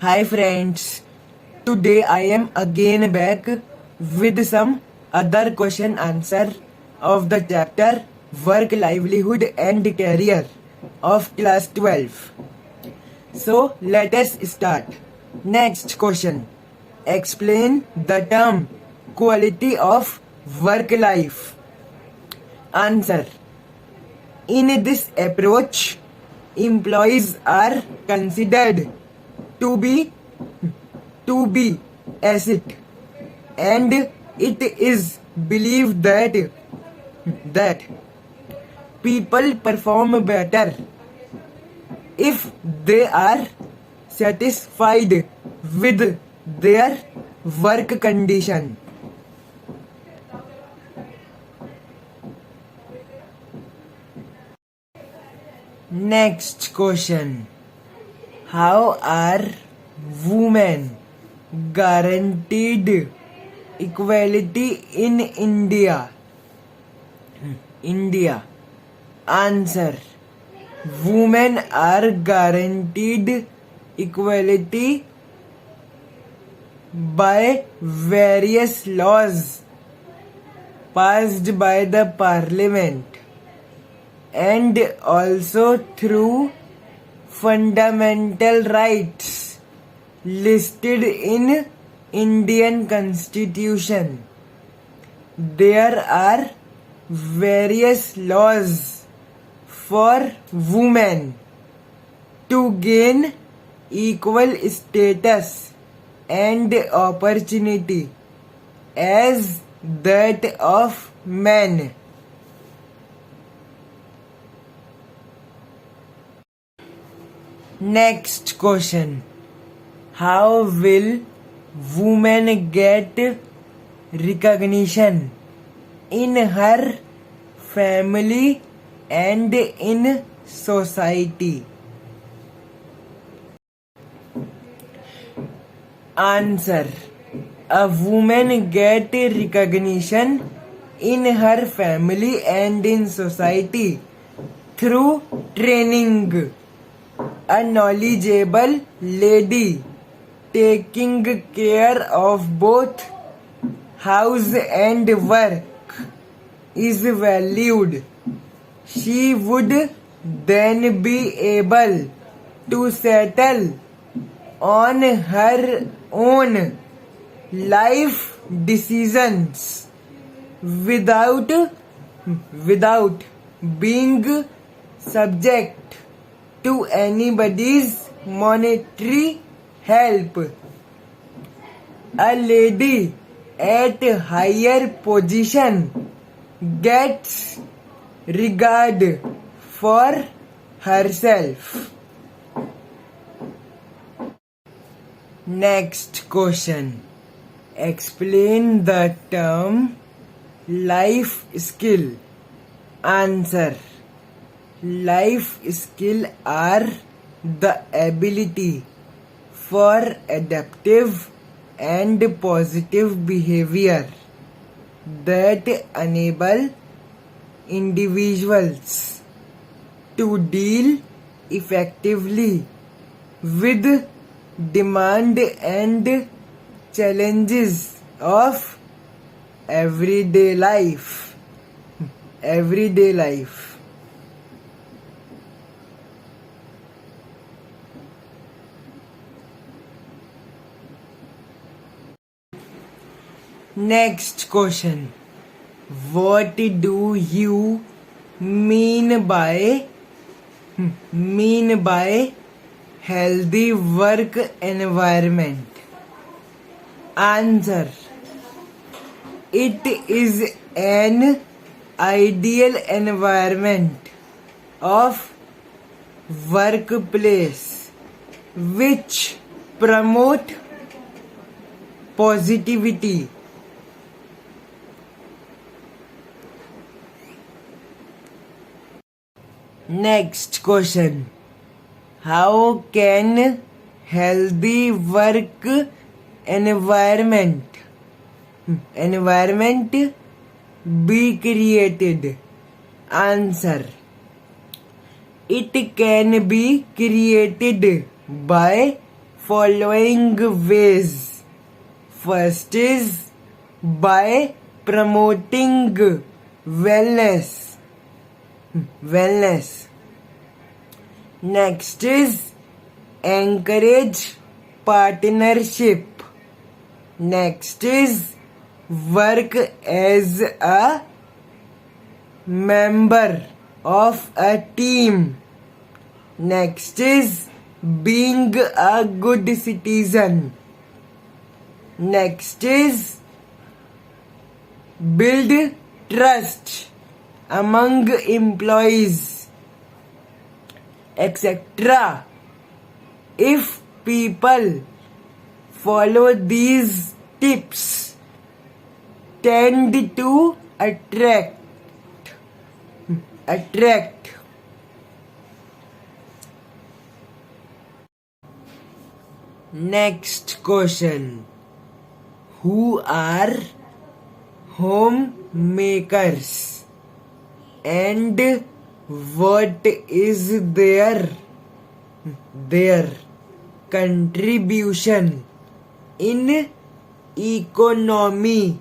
Hi friends, today I am again back with some other question answer of the chapter Work, Livelihood and Career of class 12. So let us start. Next question. Explain the term quality of work life. Answer. In this approach, employees are considered to be asset, and it is believed that people perform better if they are satisfied with their work condition. Next question. How are women guaranteed equality in India? Answer. Women are guaranteed equality by various laws passed by the parliament and also through fundamental rights listed in Indian Constitution. There are various laws for women to gain equal status and opportunity as that of men. Next question. How will women get recognition in her family and in society? Answer. A woman get recognition in her family and in society through training. A knowledgeable lady taking care of both house and work is valued. She would then be able to settle on her own life decisions without being subject to anybody's monetary help. A lady at higher position gets regard for herself. Next question. Explain the term life skill. Answer. Life skill are the ability for adaptive and positive behavior that enable individuals to deal effectively with demand and challenges of everyday life. Next question. What do you mean by healthy work environment? Answer. It is an ideal environment of workplace which promote positivity, next question. How can healthy work environment be created? Answer. It can be created by following ways. First is by promoting wellness. Next is encourage partnership. Next is work as a member of a team. Next is being a good citizen. Next is build trust among employees, etc. If people follow these tips, tend to attract. Next question. Who are homemakers and what is their contribution in economy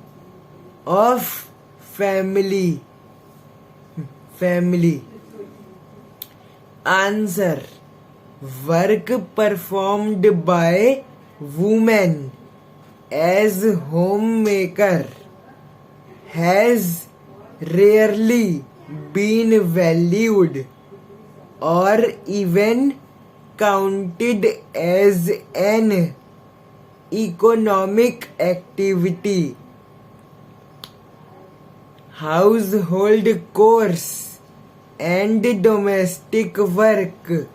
of family? Answer. Work performed by women as homemaker has rarely been valued or even counted as an economic activity. Household chores and domestic work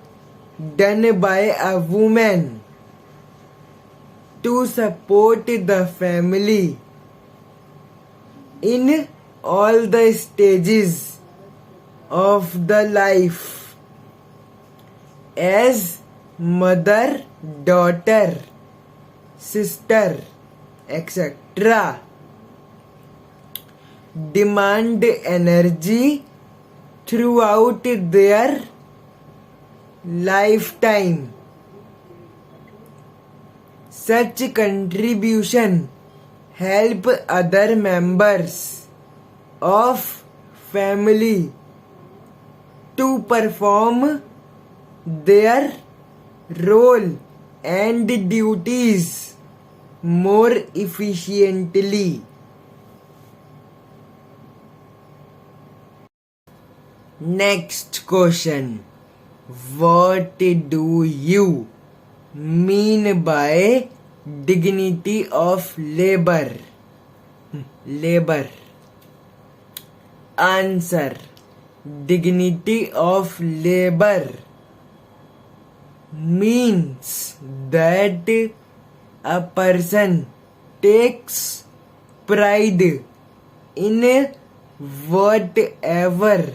done by a woman to support the family in all the stages of the life as mother, daughter, sister, etc. demand energy throughout their lifetime. Such contribution help other members of family to perform their role and duties more efficiently. Next question. What do you mean by dignity of labor? Answer. Dignity of labor means that a person takes pride in whatever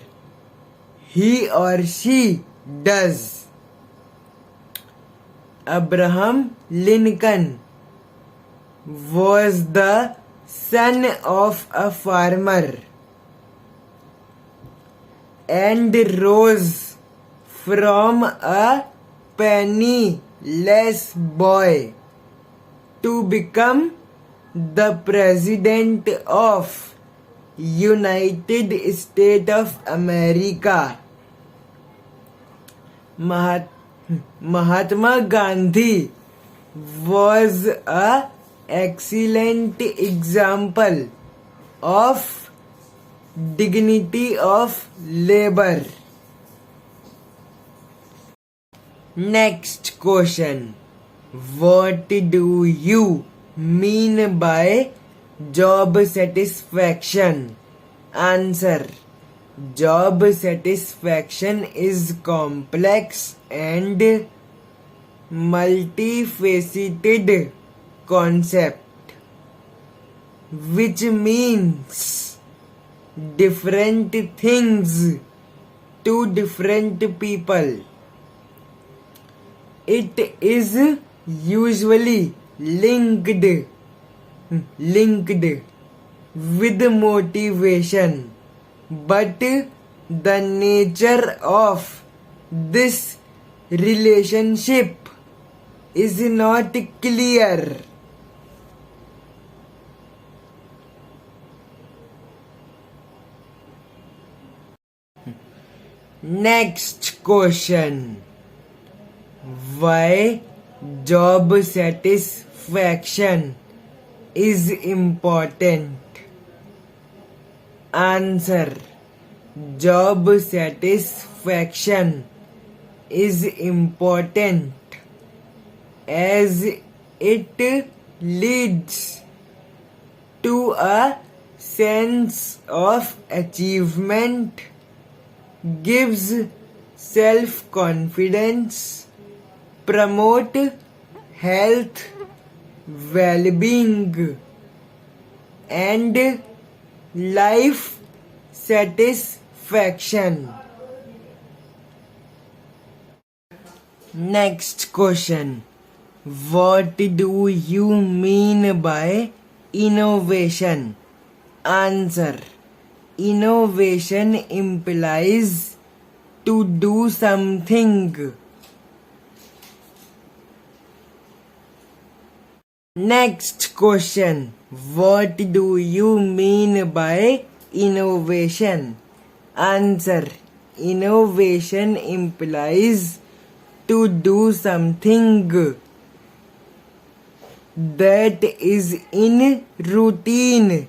he or she does. Abraham Lincoln was the son of a farmer and rose from a penniless boy to become the president of United States of America. Mahatma Gandhi was an excellent example of dignity of labor. Next question. What do you mean by job satisfaction? Answer. Job satisfaction is complex and multifaceted concept which means different things to different people. It is usually linked with motivation, but the nature of this relationship is not clear. Next question. Why job satisfaction is important? Answer. Job satisfaction is important as it leads to a sense of achievement, gives self-confidence, promote health, well-being, and life satisfaction. Next question. What do you mean by innovation? Answer. Innovation implies to do something. Next question. What do you mean by innovation? Answer. Innovation implies to do something that is in routine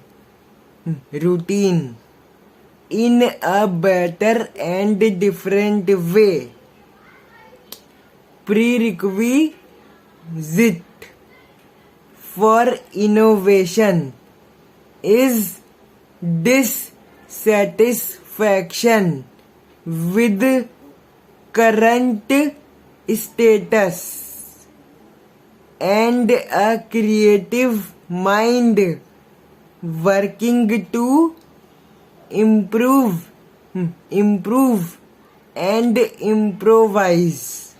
in a better and different way. Prerequisite for innovation is dissatisfaction with current status and a creative mind working to improve and improvise.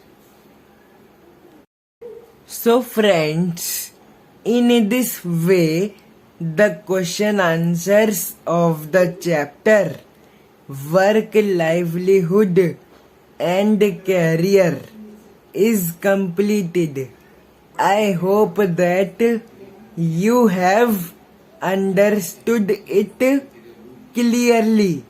So friends, in this way the question answers of the chapter Work, Livelihood and Career is completed. I hope that you have understood it clearly.